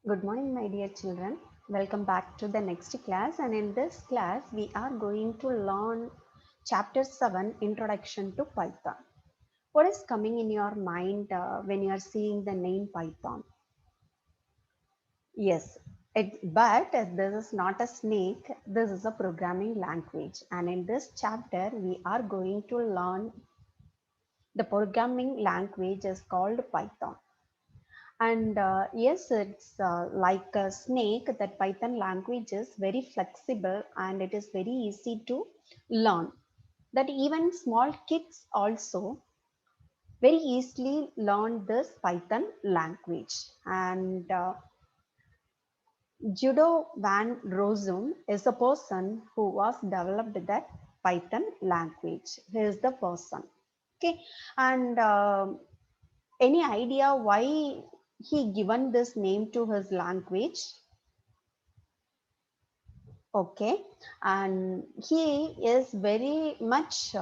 Good morning, my dear children. Welcome back to the next class. And in this class, we are going to learn Chapter 7 Introduction to Python. What is coming in your mind when you are seeing the name Python? Yes, but this is not a snake, this is a programming language. And in this chapter, we are going to learn the programming language is called Python. And yes, it's like a snake. That Python language is very flexible and it is very easy to learn. That even small kids also very easily learn this Python language. And Judo Van Rossum is the person who was developed that Python language. He is the person. Okay, and any idea why he given this name to his language? Okay, and he is very much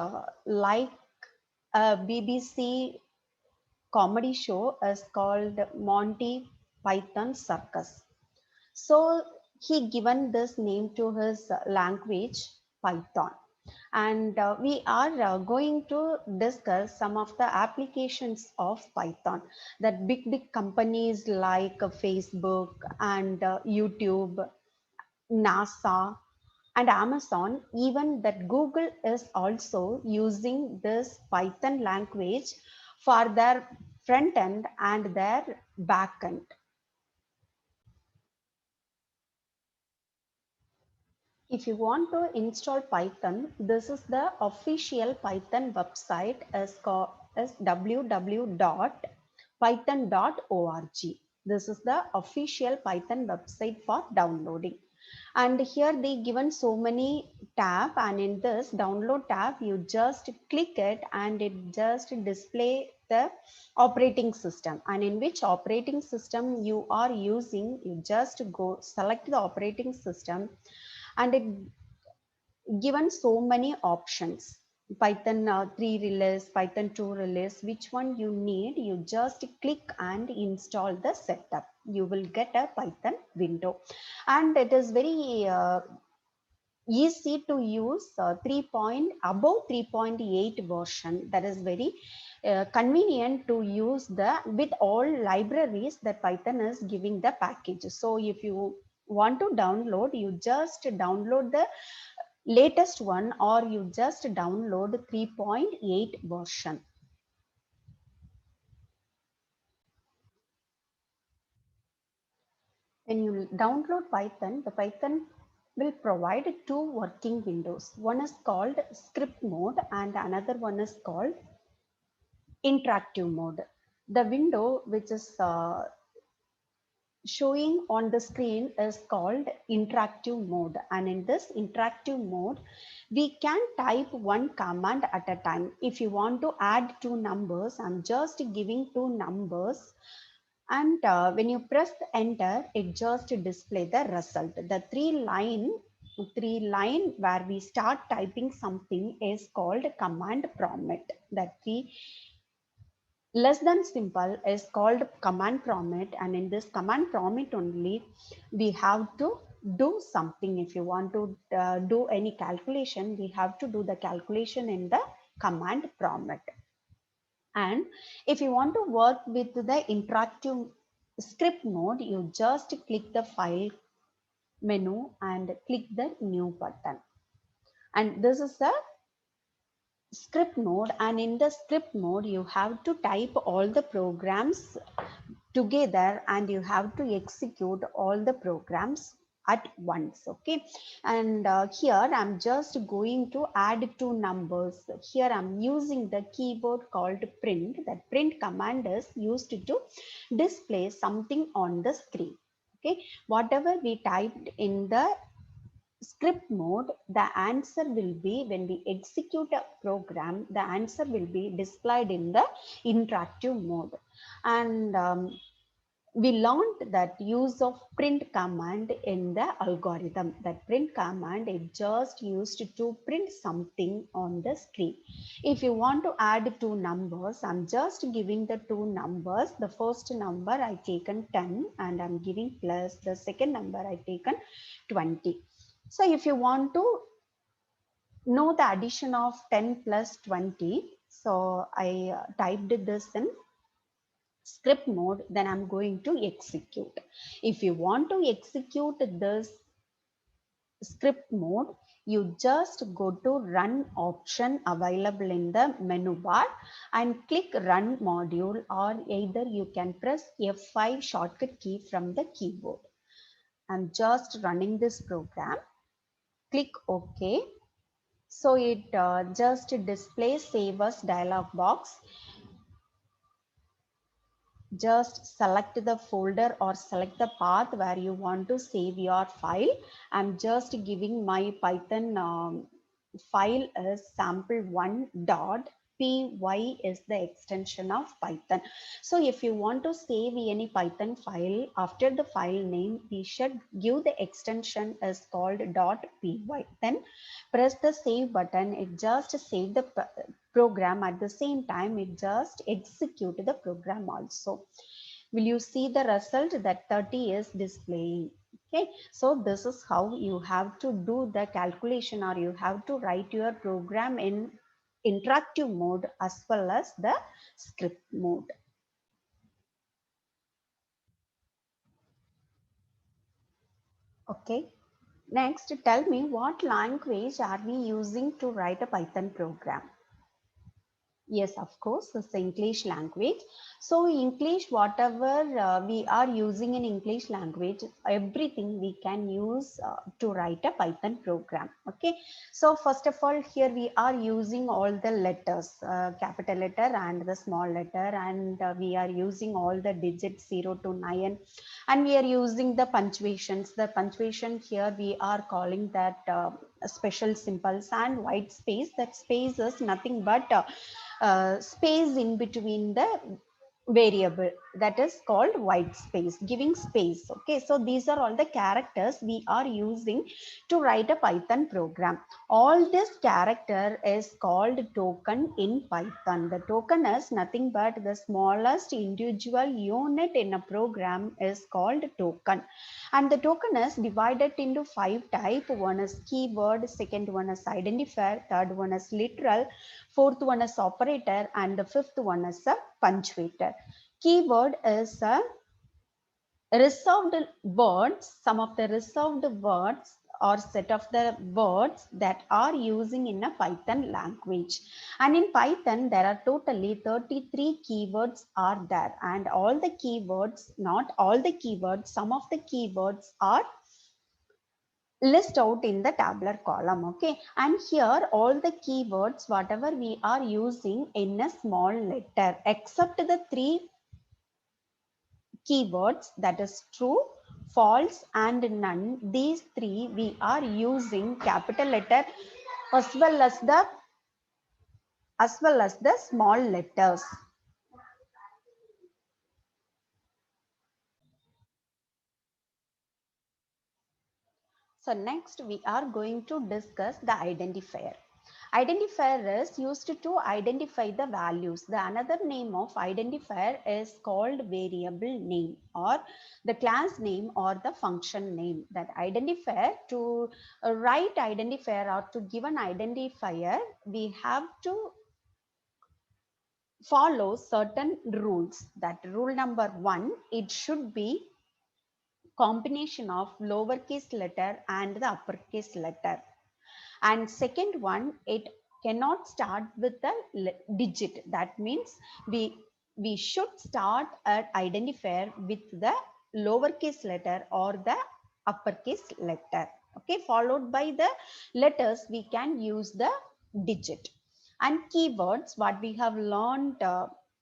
like a BBC comedy show is called Monty Python Circus. So he given this name to his language Python. And we are going to discuss some of the applications of Python that big companies like Facebook and YouTube, NASA and Amazon, even that Google is also using this Python language for their front end and their back end. If you want to install Python, this is the official Python website is called is www.python.org. This is the official Python website for downloading. And here they given so many tab, and in this download tab you just click it and it just display the operating system, and in which operating system you are using, you just go select the operating system, and it given so many options. Python 3 release, Python 2 release, which one you need, you just click and install the setup, you will get a Python window. And it is very easy to use 3 point above 3.8 version, that is very convenient to use the with all libraries that Python is giving the package. So if you want to download, you just download the latest one, or you just download 3.8 version. When you download Python, the Python will provide two working windows. One is called script mode and another one is called interactive mode. The window which is showing on the screen is called interactive mode, and in this interactive mode we can type one command at a time. If you want to add two numbers, I'm just giving two numbers, and when you press enter, it just display the result. The three line where we start typing something is called command prompt. The three less than simple is called command prompt, and in this command prompt only we have to do something. If you want to do any calculation, we have to do the calculation in the command prompt. And if you want to work with the interactive script mode, you just click the file menu and click the new button, and this is the script mode. And in the script mode you have to type all the programs together and you have to execute all the programs at once. Okay, and here I'm just going to add two numbers. Here I'm using the keyboard called print. That print command is used to display something on the screen. Okay, whatever we typed in the script mode, the answer will be, when we execute a program, the answer will be displayed in the interactive mode. And we learned that use of print command in the algorithm. That print command is just used to print something on the screen. If you want to add two numbers, I'm just giving the two numbers. The first number I taken 10 and I'm giving plus the second number I taken 20. So if you want to know the addition of 10 plus 20, so I typed this in script mode, then I'm going to execute. If you want to execute this script mode, you just go to run option available in the menu bar and click run module, or either you can press F5 shortcut key from the keyboard. I'm just running this program. Click OK. So it just displays save as dialog box. Just select the folder or select the path where you want to save your file. I'm just giving my Python file as sample1.py is the extension of Python. So if you want to save any Python file, after the file name, we should give the extension as called .py. Then press the save button. It just save the program. At the same time, it just execute the program also. Will you see the result that 30 is displaying? Okay, so this is how you have to do the calculation, or you have to write your program in interactive mode as well as the script mode. Okay, next tell me, what language are we using to write a Python program? Yes, of course, it's the English language. So English, whatever we are using in English language, everything we can use to write a Python program. Okay. So first of all, here we are using all the letters, capital letter and the small letter, and we are using all the digits 0 to 9, and we are using the punctuations. The punctuation here we are calling that special symbols and white space. That space is nothing but space in between the variable, that is called white space, giving space. Okay, so these are all the characters we are using to write a Python program. All this character is called token in Python. The token is nothing but the smallest individual unit in a program is called token, and the token is divided into 5 types. One is keyword, second one is identifier, third one is literal, fourth one is operator, and the fifth one is a punctuator. Keyword is a reserved words, some of the reserved words or set of the words that are using in a Python language. And in Python, there are totally 33 keywords are there, and all the keywords, not all the keywords, some of the keywords are list out in the tabular column. Okay, and here all the keywords whatever we are using in a small letter, except the three keywords, that is true, false and none. These three we are using capital letter as well as the small letters. So next we are going to discuss the identifier. Identifier is used to identify the values. The another name of identifier is called variable name, or the class name, or the function name. That identifier, to write identifier or to give an identifier, we have to follow certain rules. That rule number 1, it should be combination of lowercase letter and the uppercase letter. And second one, it cannot start with a digit. That means we should start an identifier with the lowercase letter or the uppercase letter. Okay, followed by the letters, we can use the digit. And keywords, what we have learned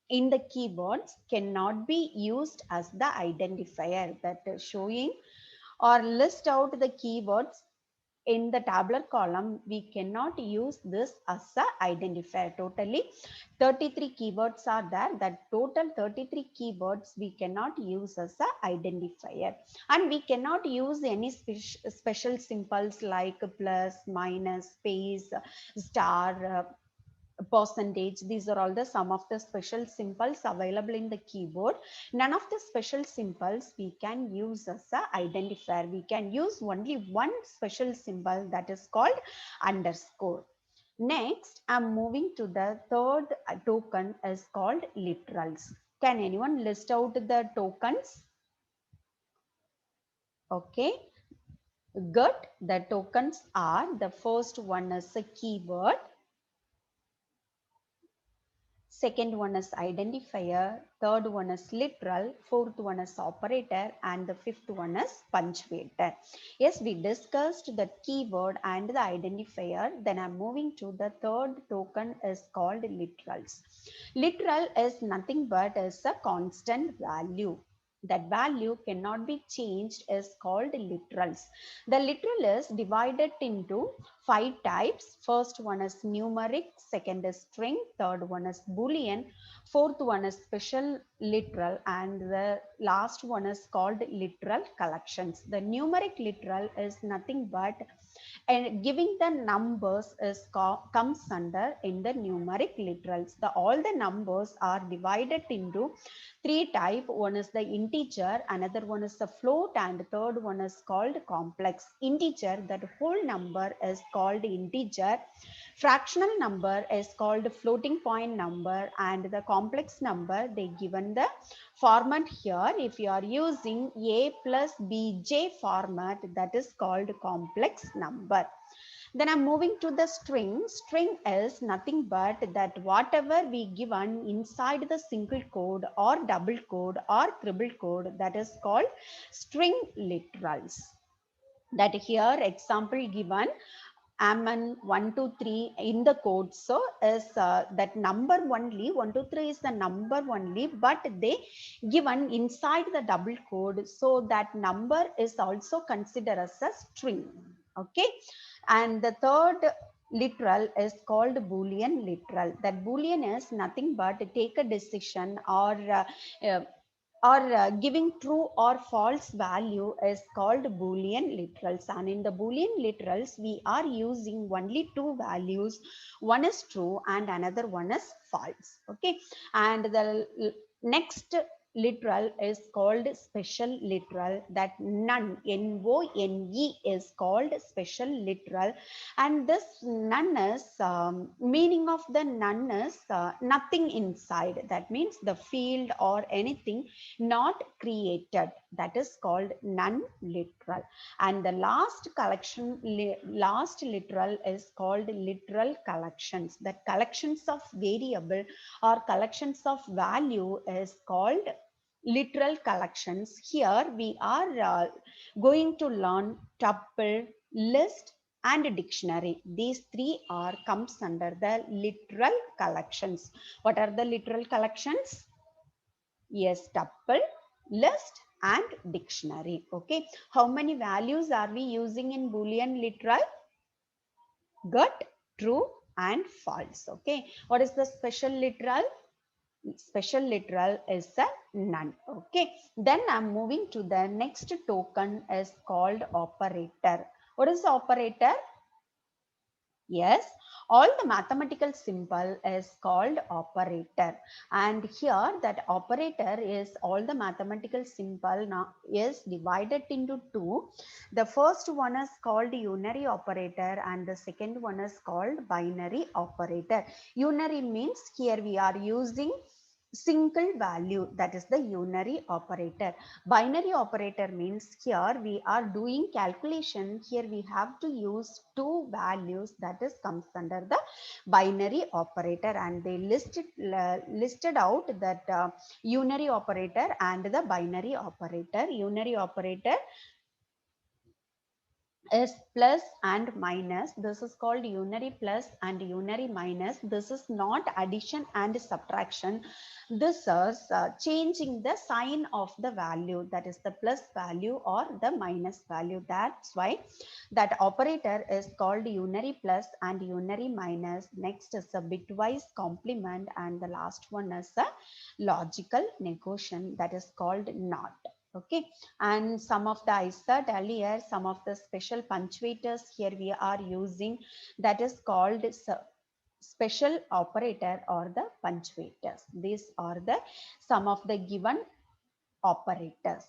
in the keywords cannot be used as the identifier. That is showing or list out the keywords in the tabular column, we cannot use this as a identifier. Totally 33 keywords are there. That total 33 keywords we cannot use as a identifier. And we cannot use any special symbols like plus, minus, space, star, percentage. These are all the some of the special symbols available in the keyboard. None of the special symbols we can use as a identifier. We can use only one special symbol, that is called underscore. Next, I'm moving to the third token is called literals. Can anyone list out the tokens? Okay, good. The tokens are, the first one is a keyword, second one is identifier, third one is literal, fourth one is operator, and the fifth one is punctuator. Yes, we discussed the keyword and the identifier. Then I'm moving to the third token is called literals. Literal is nothing but is a constant value. That value cannot be changed is called literals. The literal is divided into 5 types. First one is numeric, second is string, third one is boolean, fourth one is special literal, and the last one is called literal collections. The numeric literal is nothing but, and giving the numbers is comes under in the numeric literals. All the numbers are divided into 3 type. One is the integer, another one is the float, and third one is called complex. Integer, that whole number is called integer. Fractional number is called floating point number, and the complex number, they given the format here. If you are using a plus bj format, that is called complex number. Then I'm moving to the string. String is nothing but that whatever we given inside the single code or double code or triple code, that is called string literals. That here example given, ammon 1 2 3 in the code, so is that number only 1 2 3 is the number only, but they given inside the double code, so that number is also considered as a string. Okay, and the third literal is called boolean literal. That boolean is nothing but take a decision uh, giving true or false value is called boolean literals. And in the boolean literals, we are using only two values. One is true and another one is false. Okay, and the next literal is called special literal. That none, none, is called special literal. And this none is meaning of the none is nothing inside. That means the field or anything not created, that is called non-literal. And the last collection, last literal is called literal collections. That collections of variable or collections of value is called literal collections. Here we are going to learn tuple, list, and dictionary. These three are comes under the literal collections. What are the literal collections? Yes, tuple, list, and dictionary. Okay, how many values are we using in boolean literal? Good, true, and false. Okay, what is the special literal? Special literal is a none. Okay, then I'm moving to the next token is called operator. What is the operator? Yes, all the mathematical symbol is called operator. And here that operator is all the mathematical symbol now is divided into two. The first one is called unary operator and the second one is called binary operator. Unary means here we are using single value, that is the unary operator. Binary operator means here we are doing calculation, here we have to use two values, that is comes under the binary operator. And they listed out that unary operator and the binary operator. Unary operator is plus and minus. This is called unary plus and unary minus. This is not addition and subtraction. This is changing the sign of the value, that is the plus value or the minus value. That's why that operator is called unary plus and unary minus. Next is a bitwise complement, and the last one is a logical negation, that is called NOT. Okay, and some of the, I said earlier, some of the special punctuators here we are using, that is called special operator or the punctuators. These are the some of the given operators.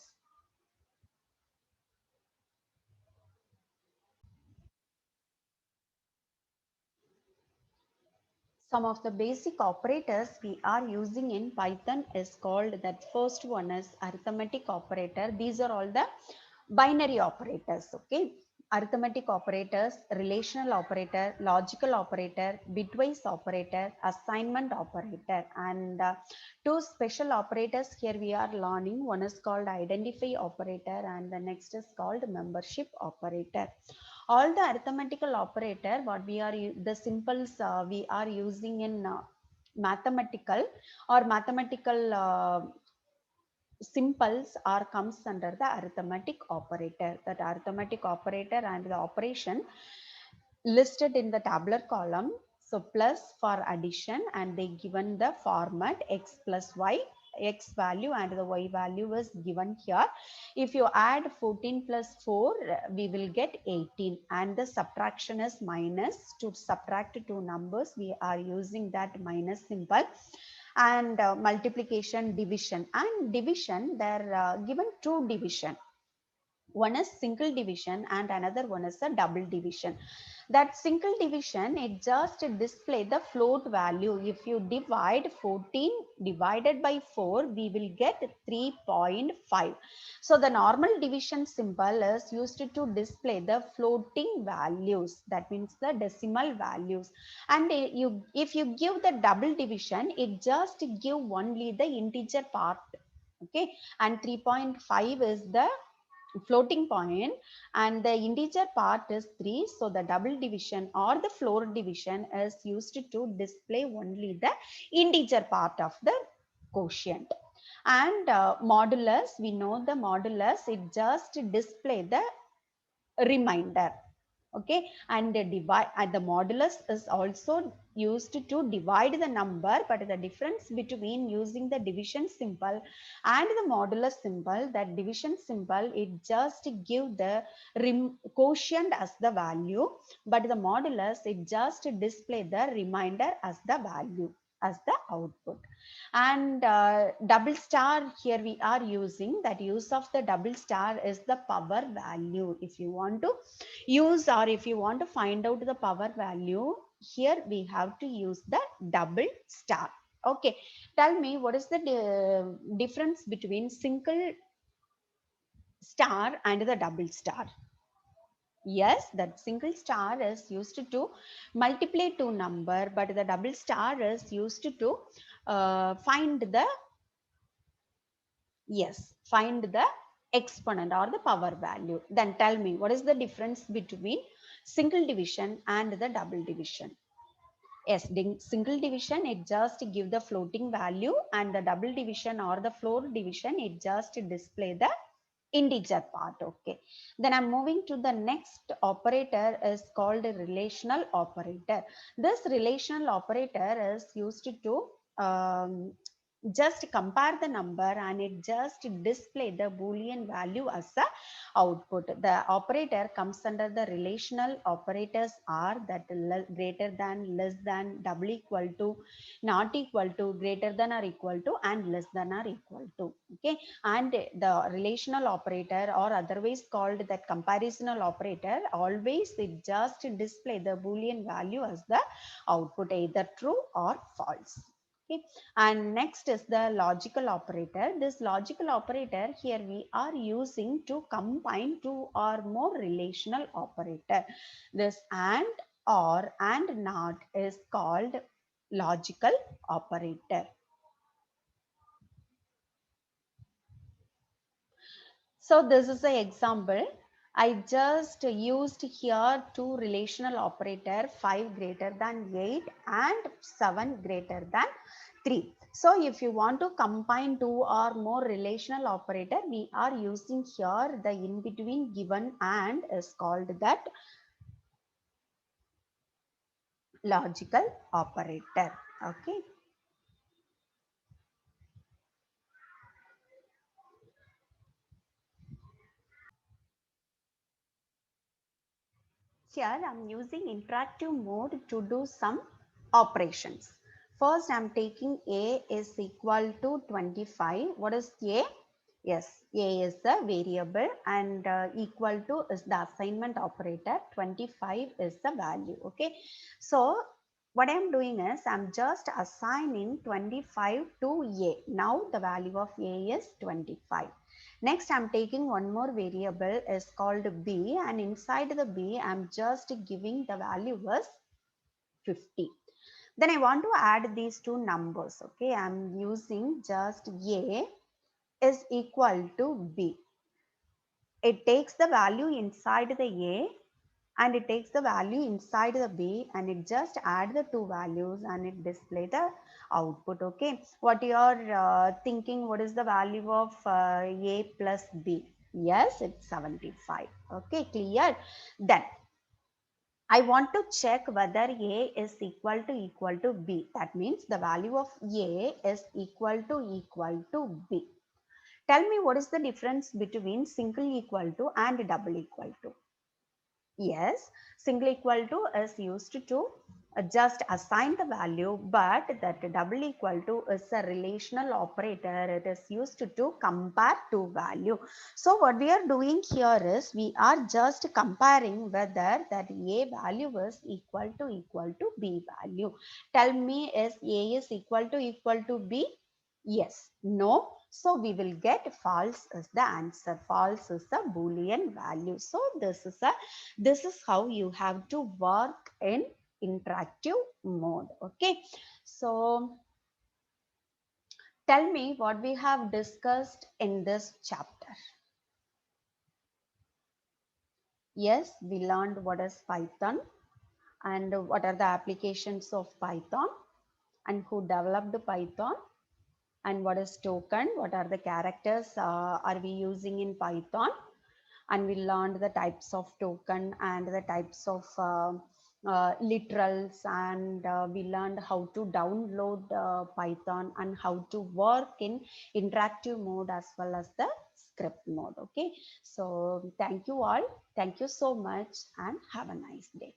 Some of the basic operators we are using in Python is called, that first one is arithmetic operator. These are all the binary operators. Okay, arithmetic operators, relational operator, logical operator, bitwise operator, assignment operator, and two special operators here we are learning. One is called identify operator and the next is called membership operator. All the arithmetical operator what we are the simples we are using in mathematical or mathematical simples are comes under the arithmetic operator. That arithmetic operator and the operation listed in the tabular column. So plus for addition, and they given the format x plus y, x value and the y value is given here. If you add 14 plus 4, we will get 18, and the subtraction is minus. To subtract two numbers, we are using that minus symbol. And multiplication, division, and division, they're given two division. One is single division and another one is a double division. That single division, it just display the float value. If you divide 14 divided by 4, we will get 3.5. So the normal division symbol is used to display the floating values, that means the decimal values. And if you give the double division, it just give only the integer part. Okay, and 3.5 is the floating point and the integer part is 3. So the double division or the floor division is used to display only the integer part of the quotient. And modulus, we know the modulus, it just display the remainder. Okay, and the divide and the modulus is also used to divide the number, but the difference between using the division symbol and the modulus symbol, that division symbol, it just give the quotient as the value, but the modulus, it just display the remainder as the value, as the output. And double star, here we are using that. Use of the double star is the power value. If you want to use or if you want to find out the power value, here we have to use the double star. Okay, tell me what is the difference between single star and the double star. Yes, that single star is used to multiply two number, but the double star is used to find the, yes, find the exponent or the power value. Then tell me what is the difference between single division and the double division. Yes, single division, it just give the floating value, and the double division or the floor division, it just display the integer part. Okay, then I'm moving to the next operator is called a relational operator. This relational operator is used to just compare the number and it just display the boolean value as a output. The operator comes under the relational operators are that greater than, less than, double equal to, not equal to, greater than or equal to, and less than or equal to. Okay, and the relational operator or otherwise called that comparational operator, always it just display the boolean value as the output, either true or false. Okay, and next is the logical operator. This logical operator, here we are using to combine two or more relational operator. This and, or, and not is called logical operator. So this is an example. I just used here two relational operator, 5 greater than 8 and 7 greater than 3. So if you want to combine two or more relational operator, we are using here the in between given and is called that logical operator. Okay. Here I'm using interactive mode to do some operations. First, I'm taking A is equal to 25. What is A? Yes, A is the variable and equal to is the assignment operator. 25 is the value. Okay. So what I'm doing is I'm just assigning 25 to A. Now the value of A is 25. Next, I'm taking one more variable is called B, and inside the B, I'm just giving the value was 50. Then I want to add these two numbers. Okay, I'm using just A is equal to B. It takes the value inside the A and it takes the value inside the B and it just add the two values and it display the output. Okay, what you are thinking, what is the value of A plus B? Yes, it's 75. Okay, clear. Then I want to check whether A is equal to B. That means the value of A is equal to B. Tell me what is the difference between single equal to and double equal to. Yes, single equal to is used to just assign the value, but that double equal to is a relational operator. It is used to compare two value. So what we are doing here is we are just comparing whether that A value is equal to B value. Tell me, is A is equal to B? Yes, no. So we will get false as the answer. False is a Boolean value. So this is how you have to work in interactive mode. Okay. So tell me what we have discussed in this chapter. Yes, we learned what is Python and what are the applications of Python and who developed Python and what is token, what are the characters are we using in Python, and we learned the types of token and the types of literals, and we learned how to download Python and how to work in interactive mode as well as the script mode. Okay, so thank you all, thank you so much and have a nice day.